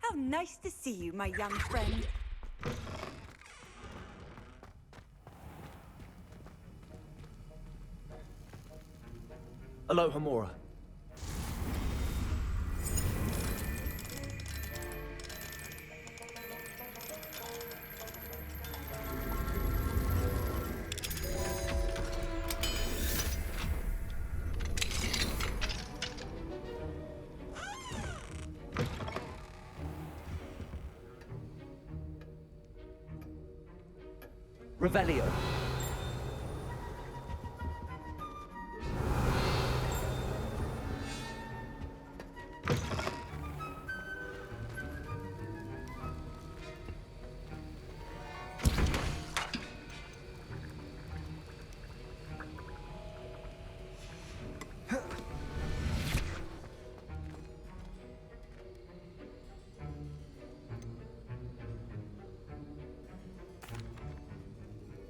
How nice to see you, my young friend. Aloha Mora. Revelio.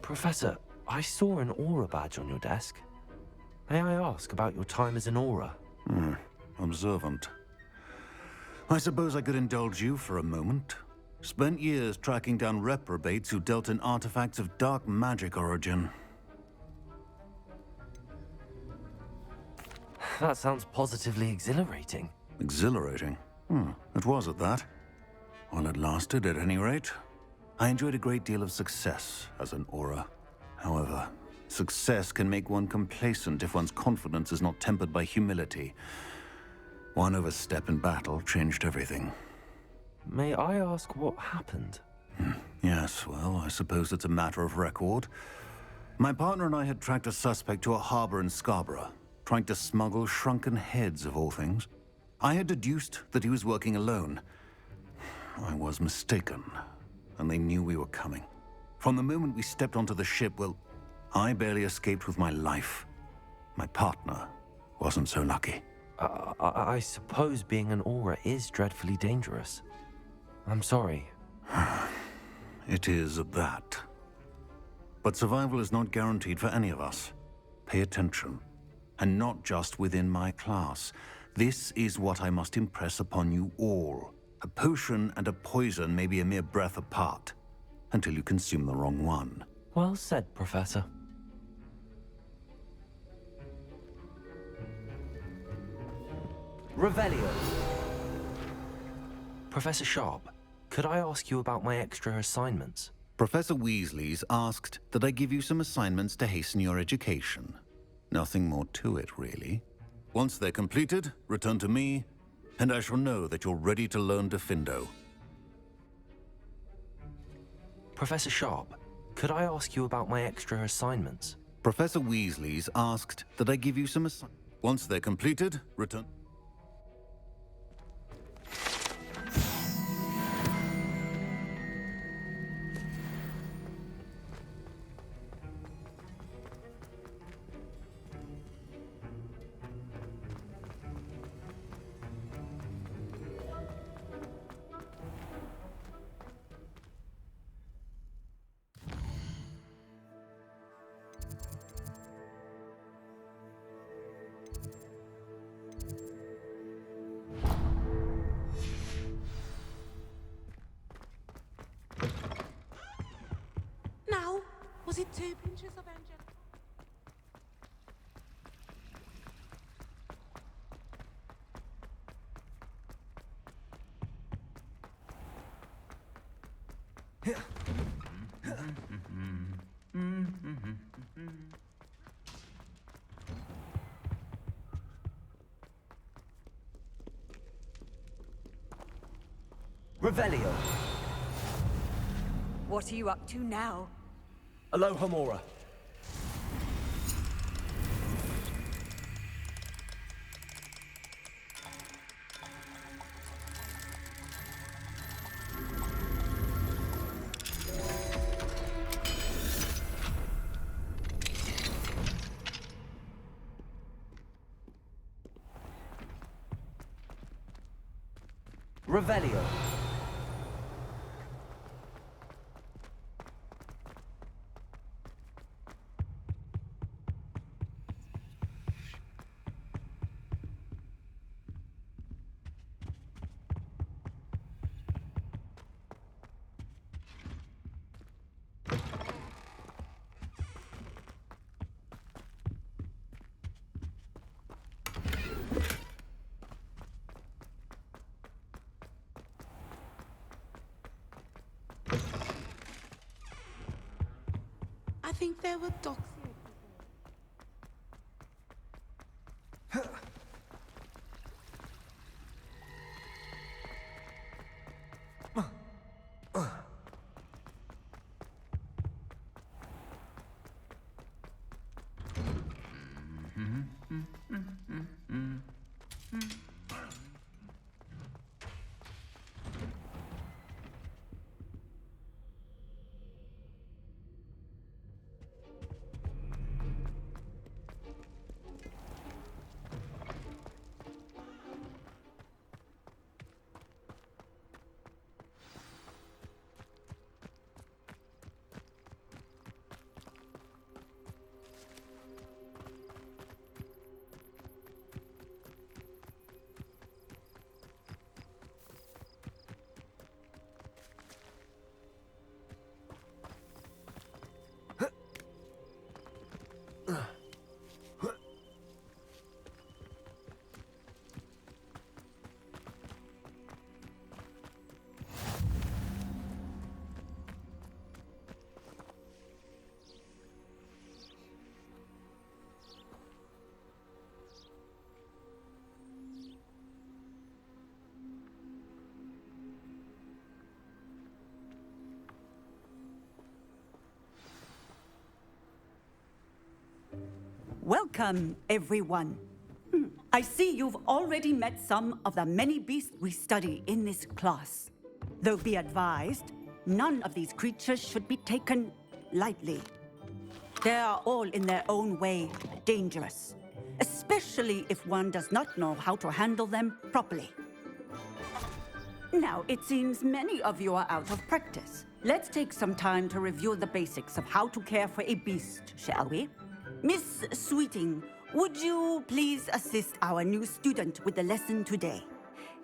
Professor, I saw an aura badge on your desk. May I ask about your time as an aura? Observant. I suppose I could indulge you for a moment. Spent years tracking down reprobates who dealt in artifacts of dark magic origin. That sounds positively exhilarating. Exhilarating? It was at that. While it lasted, at any rate. I enjoyed a great deal of success as an aura. However, success can make one complacent if one's confidence is not tempered by humility. One overstep in battle changed everything. May I ask what happened? Yes, well, I suppose it's a matter of record. My partner and I had tracked a suspect to a harbor in Scarborough, trying to smuggle shrunken heads of all things. I had deduced that he was working alone. I was mistaken, and they knew we were coming. From the moment we stepped onto the ship, well, I barely escaped with my life. My partner wasn't so lucky. I suppose being an aura is dreadfully dangerous. I'm sorry. It is at that. But survival is not guaranteed for any of us. Pay attention. And not just within my class. This is what I must impress upon you all. A potion and a poison may be a mere breath apart, until you consume the wrong one. Well said, Professor. Revelio. Professor Sharp, could I ask you about my extra assignments? Professor Weasley's asked that I give you some assignments to hasten your education. Nothing more to it, really. Once they're completed, return to me, and I shall know that you're ready to learn Diffindo. Professor Sharp, could I ask you about my extra assignments? Professor Weasley's asked that I give you some assignments. Once they're completed, return... Now, was it 2 pinches of Angel? Revelio. What are you up to now? Aloha Mora. Revelio. think there were dogs here. Welcome, everyone. I see you've already met some of the many beasts we study in this class. Though be advised, none of these creatures should be taken lightly. They are all in their own way dangerous, especially if one does not know how to handle them properly. Now, it seems many of you are out of practice. Let's take some time to review the basics of how to care for a beast, shall we? Miss Sweeting, would you please assist our new student with the lesson today?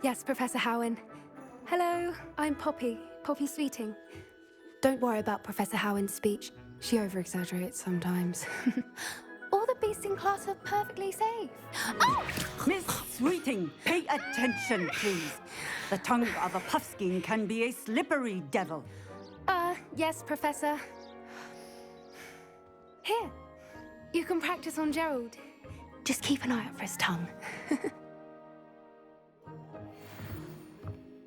Yes, Professor Howen. Hello, I'm Poppy Sweeting. Don't worry about Professor Howen's speech. She over-exaggerates sometimes. All the beasts in class are perfectly safe. Oh! Miss Sweeting, pay attention, please. The tongue of a puffskein can be a slippery devil. Yes, Professor. Here, you can practice on Gerald. Just keep an eye out for his tongue.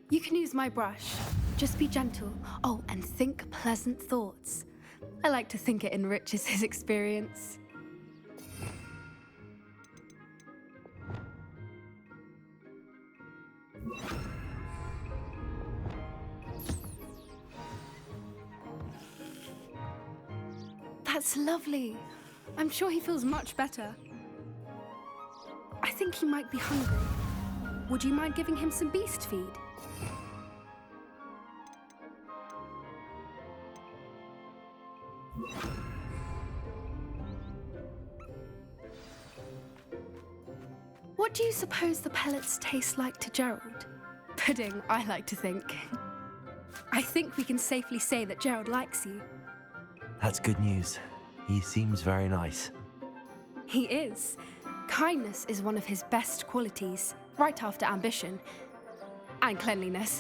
You can use my brush. Just be gentle. Oh, and think pleasant thoughts. I like to think it enriches his experience. That's lovely. I'm sure he feels much better. I think he might be hungry. Would you mind giving him some beast feed? What do you suppose the pellets taste like to Gerald? Pudding, I like to think. I think we can safely say that Gerald likes you. That's good news. He seems very nice. He is. Kindness is one of his best qualities, right after ambition. And cleanliness.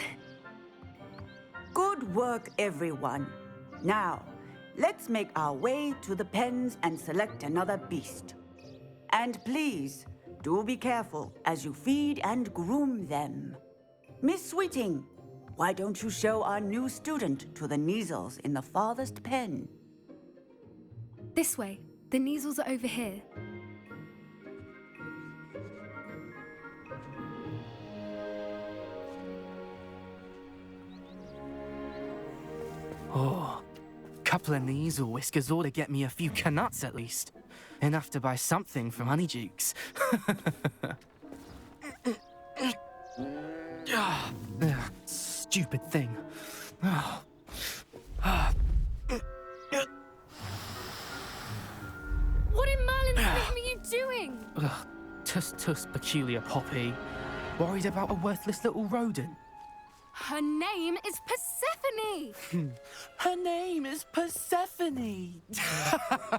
Good work, everyone. Now, let's make our way to the pens and select another beast. And please, do be careful as you feed and groom them. Miss Sweeting, why don't you show our new student to the Kneazles in the farthest pen? This way. The Kneazles are over here. Oh, couple of Kneazle whiskers ought to get me a few canuts at least. Enough to buy something from Honeydukes. Stupid thing. What in Merlin's name are you doing? Tuss, peculiar Poppy. Worried about a worthless little rodent. Her name is Persephone! Her name is Persephone!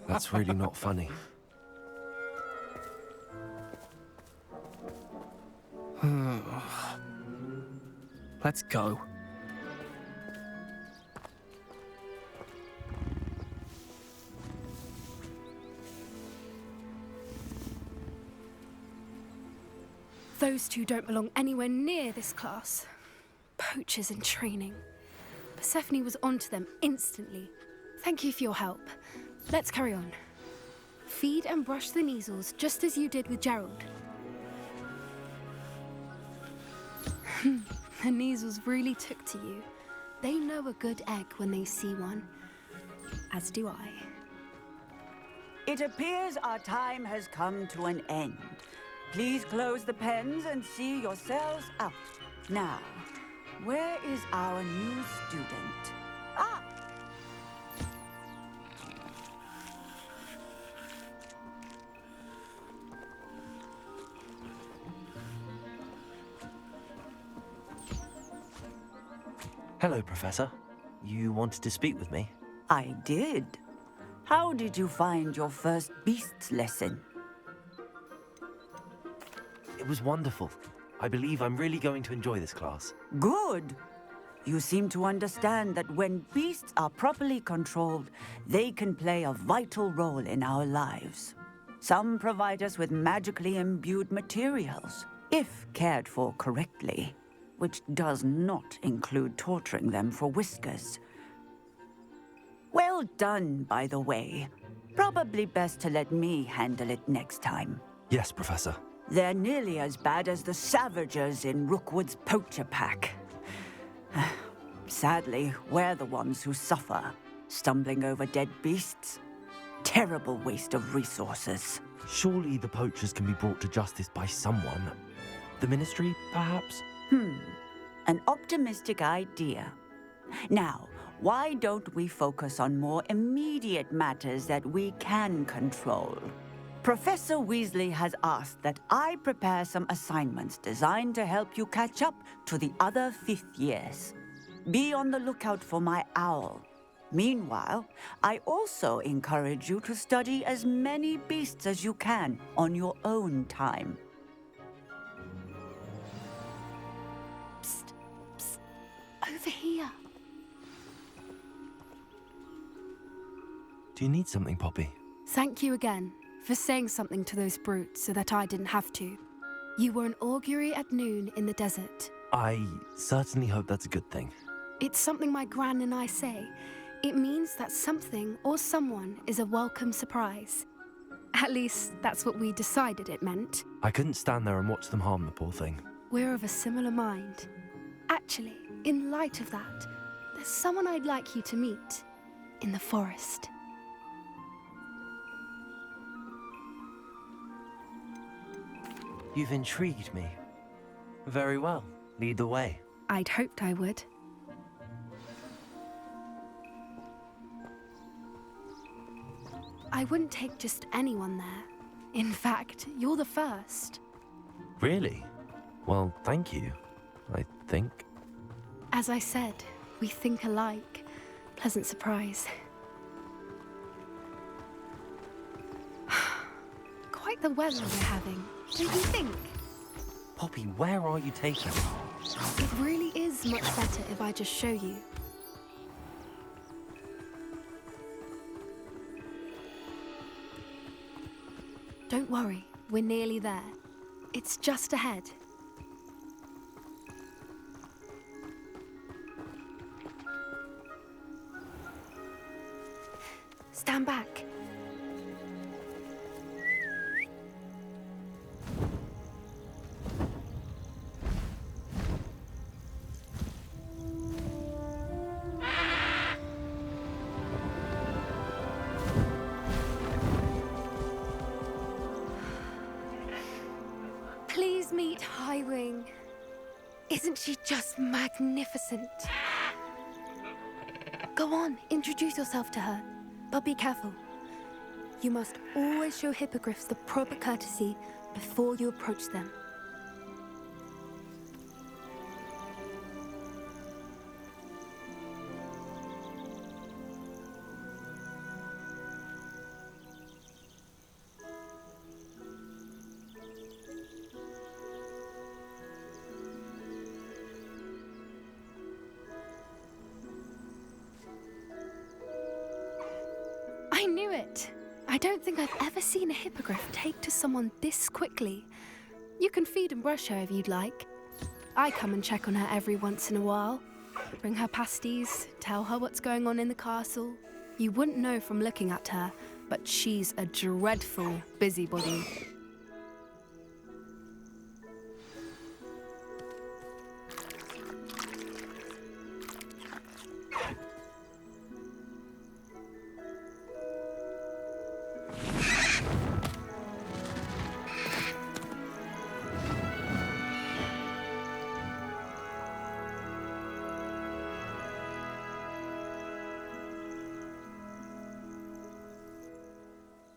That's really not funny. Let's go. Those two don't belong anywhere near this class. Poachers in training. Persephone was onto them instantly. Thank you for your help. Let's carry on. Feed and brush the measles just as you did with Gerald. The measles really took to you. They know a good egg when they see one. As do I. It appears our time has come to an end. Please close the pens and see yourselves out. Now, where is our new student? Ah! Hello, Professor. You wanted to speak with me? I did. How did you find your first beasts lesson? It was wonderful. I believe I'm really going to enjoy this class. Good. You seem to understand that when beasts are properly controlled, they can play a vital role in our lives. Some provide us with magically imbued materials, if cared for correctly, which does not include torturing them for whiskers. Well done, by the way. Probably best to let me handle it next time. Yes, Professor. They're nearly as bad as the Savagers in Rookwood's poacher pack. Sadly, we're the ones who suffer, stumbling over dead beasts. Terrible waste of resources. Surely the poachers can be brought to justice by someone. The Ministry, perhaps? An optimistic idea. Now, why don't we focus on more immediate matters that we can control? Professor Weasley has asked that I prepare some assignments designed to help you catch up to the other fifth years. Be on the lookout for my owl. Meanwhile, I also encourage you to study as many beasts as you can on your own time. Psst, psst. Over here. Do you need something, Poppy? Thank you again for saying something to those brutes so that I didn't have to. You were an augury at noon in the desert. I certainly hope that's a good thing. It's something my gran and I say. It means that something or someone is a welcome surprise. At least, that's what we decided it meant. I couldn't stand there and watch them harm the poor thing. We're of a similar mind. Actually, in light of that, there's someone I'd like you to meet in the forest. You've intrigued me. Very well. Lead the way. I'd hoped I would. I wouldn't take just anyone there. In fact, you're the first. Really? Well, thank you, I think. As I said, we think alike. Pleasant surprise. Quite the weather we're having, don't you think? Poppy, where are you taking me? It really is much better if I just show you. Don't worry, we're nearly there. It's just ahead. Stand back. Please meet Highwing. Isn't she just magnificent? Go on, introduce yourself to her. But be careful. You must always show hippogriffs the proper courtesy before you approach them. I knew it! I don't think I've ever seen a hippogriff take to someone this quickly. You can feed and brush her if you'd like. I come and check on her every once in a while. Bring her pasties, tell her what's going on in the castle. You wouldn't know from looking at her, but she's a dreadful busybody.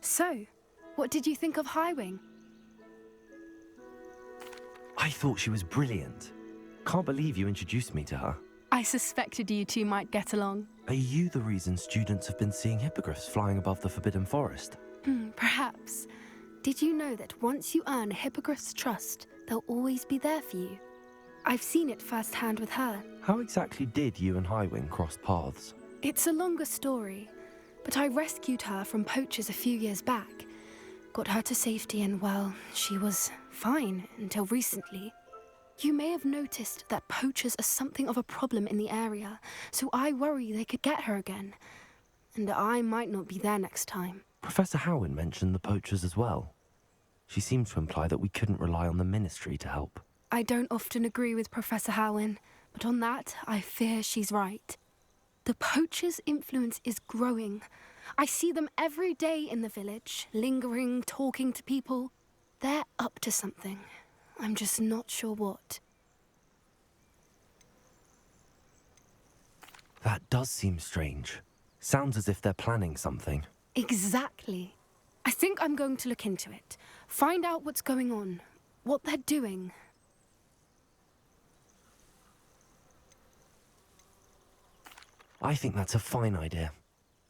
So, what did you think of Highwing? I thought she was brilliant. Can't believe you introduced me to her. I suspected you two might get along. Are you the reason students have been seeing hippogriffs flying above the Forbidden Forest? Perhaps. Did you know that once you earn a hippogriff's trust, they'll always be there for you? I've seen it firsthand with her. How exactly did you and Highwing cross paths? It's a longer story, but I rescued her from poachers a few years back. Got her to safety and, well, she was fine until recently. You may have noticed that poachers are something of a problem in the area, so I worry they could get her again. And I might not be there next time. Professor Howin mentioned the poachers as well. She seemed to imply that we couldn't rely on the Ministry to help. I don't often agree with Professor Howin, but on that, I fear she's right. The poachers' influence is growing. I see them every day in the village, lingering, talking to people. They're up to something. I'm just not sure what. That does seem strange. Sounds as if they're planning something. Exactly. I think I'm going to look into it. Find out what's going on, what they're doing. I think that's a fine idea.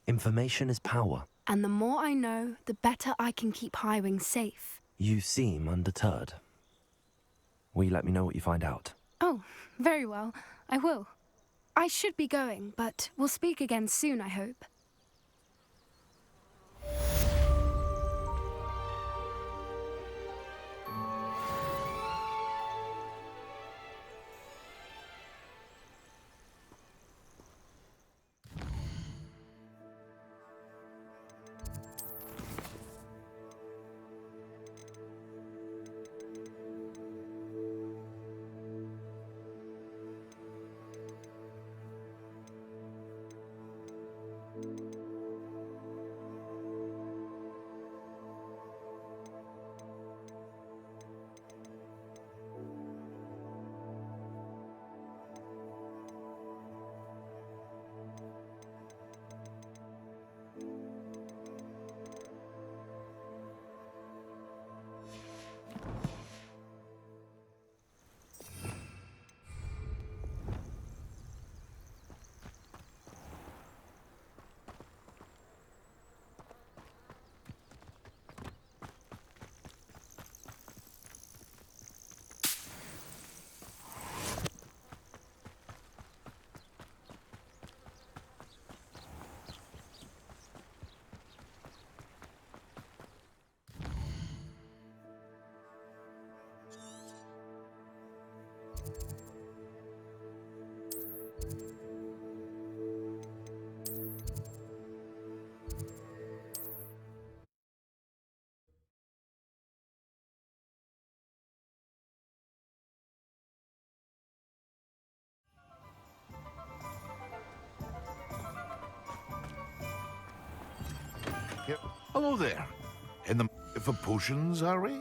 Information is power. And the more I know, the better I can keep Highwing safe. You seem undeterred. Will you let me know what you find out? Oh, very well. I will. I should be going, but we'll speak again soon, I hope. Yep. Hello there. In the market for potions, are we?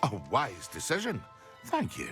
A wise decision. Thank you.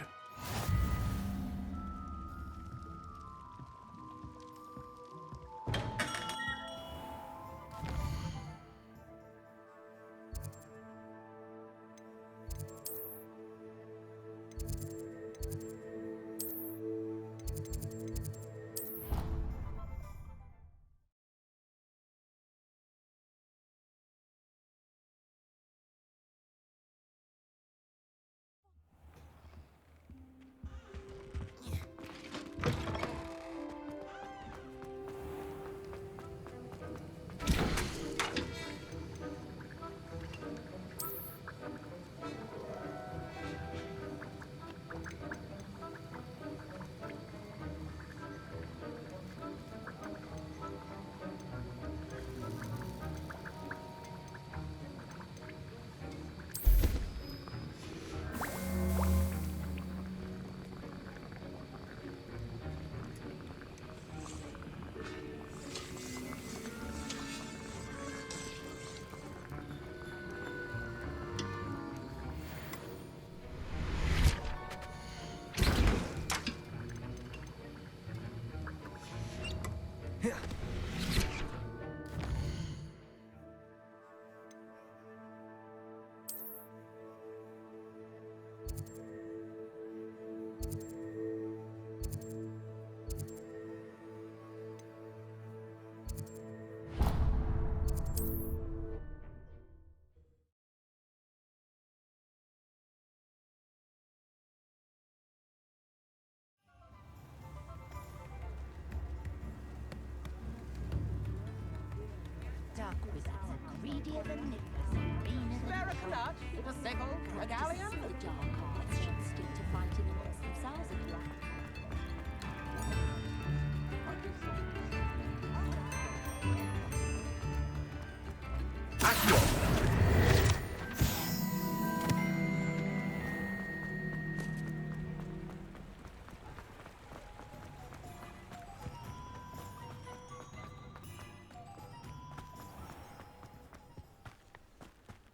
greedier than Nicholas and meaner than Spare a Coke. clutch, a sickle, a galleon. The jar cards should stick to fighting amongst themselves if you ask me.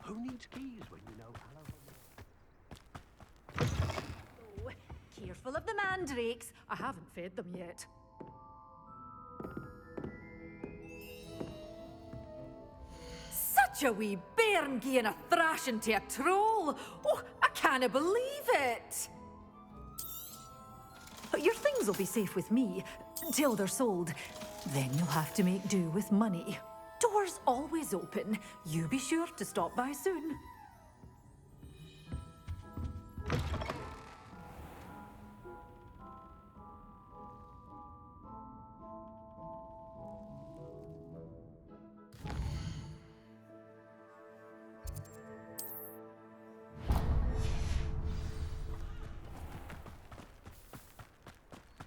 Who needs keys when you know Oh, careful of the mandrakes. I haven't fed them yet. Such a wee bairn gieing a thrashing to a troll. Oh, I can't believe it. Your things will be safe with me till they're sold. Then you'll have to make do with money. Doors always open. You be sure to stop by soon.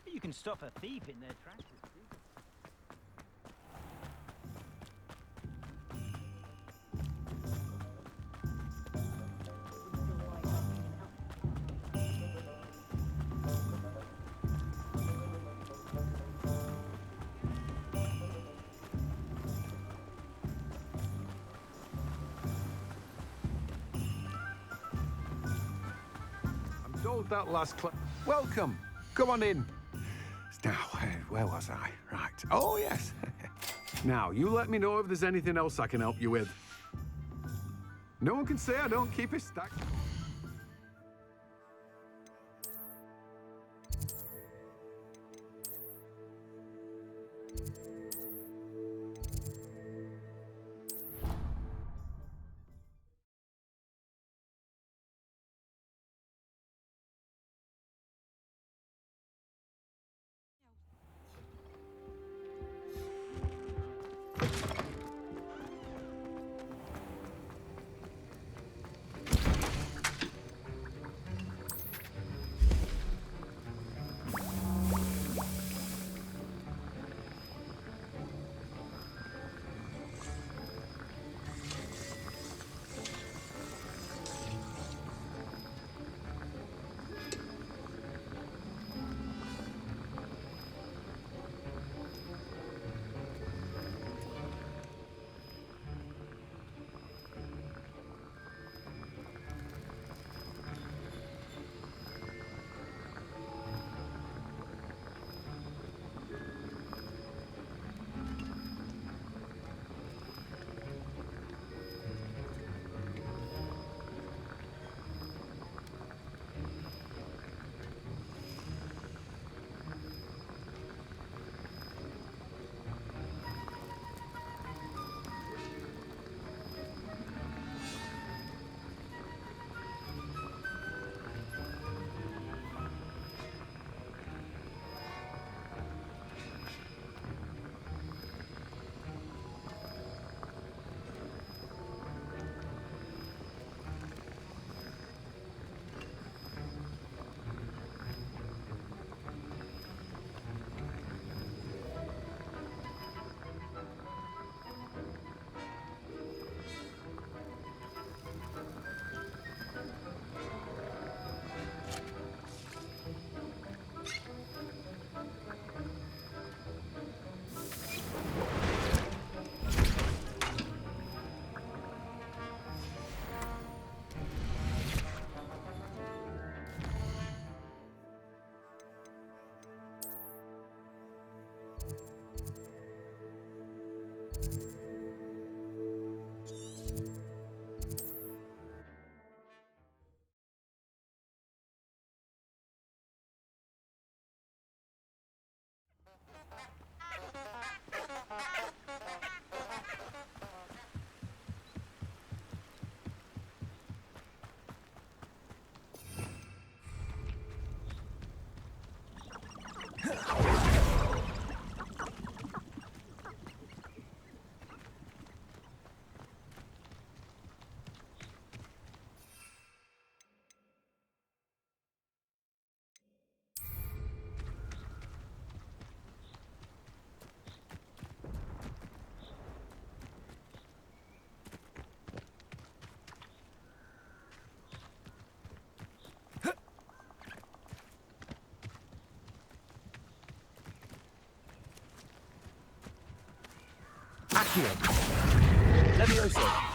You can stop a thief in their tracks. I'm told that last Welcome. Come on in. Now, where was I? Right. Oh, yes. Now, you let me know if there's anything else I can help you with. No one can say I don't keep a stack. Accio. Levioso.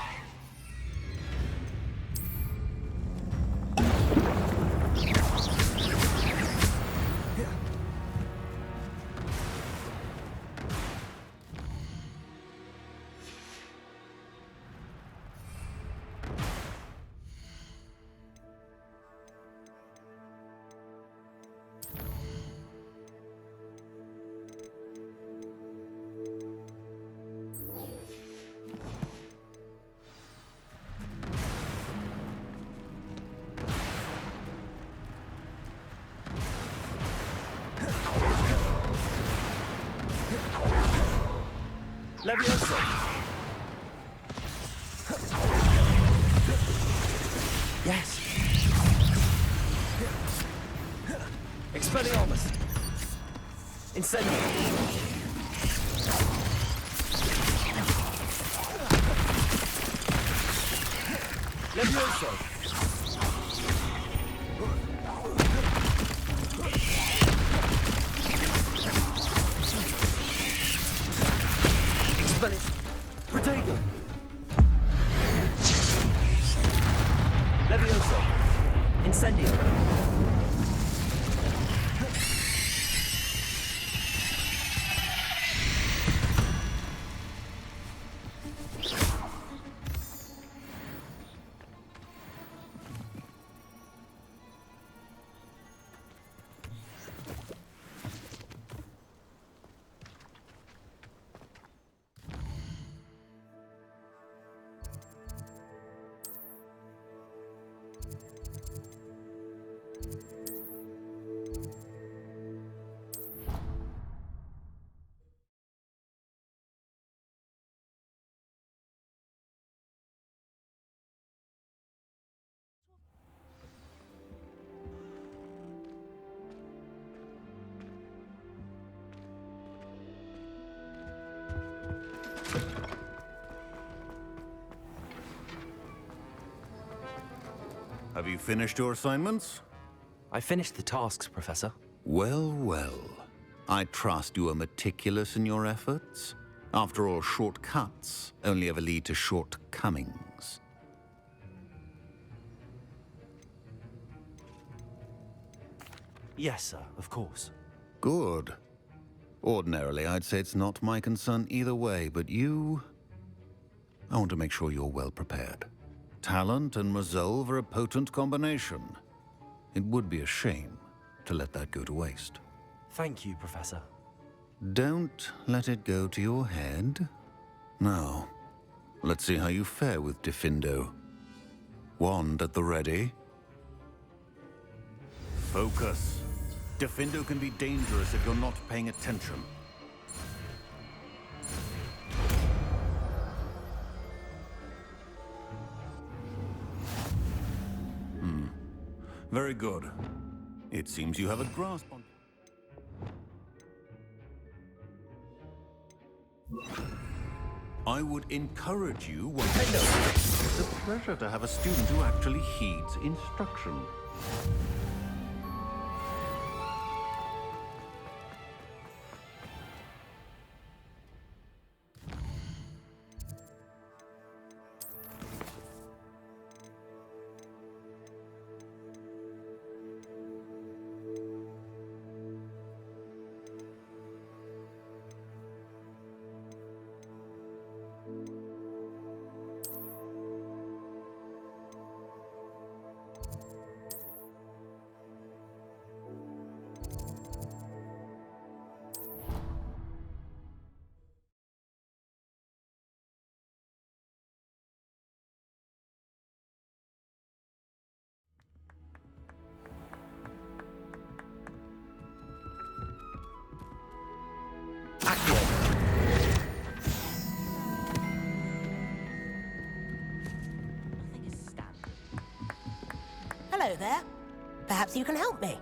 Levioso. Yes. Expelliarmus. Incendio. Levioso. Protego! Levioso! Incendio! Have you finished your assignments? I finished the tasks, Professor. Well, well. I trust you are meticulous in your efforts. After all, shortcuts only ever lead to shortcomings. Yes, sir, of course. Good. Ordinarily, I'd say it's not my concern either way, but you... I want to make sure you're well prepared. Talent and resolve are a potent combination. It would be a shame to let that go to waste. Thank you, Professor. Don't let it go to your head. Now, let's see how you fare with Diffindo. Wand at the ready. Focus. Diffindo can be dangerous if you're not paying attention. Very good. It seems you have a grasp on... I would encourage you... It's a pleasure to have a student who actually heeds instruction. Hello there. Perhaps you can help me.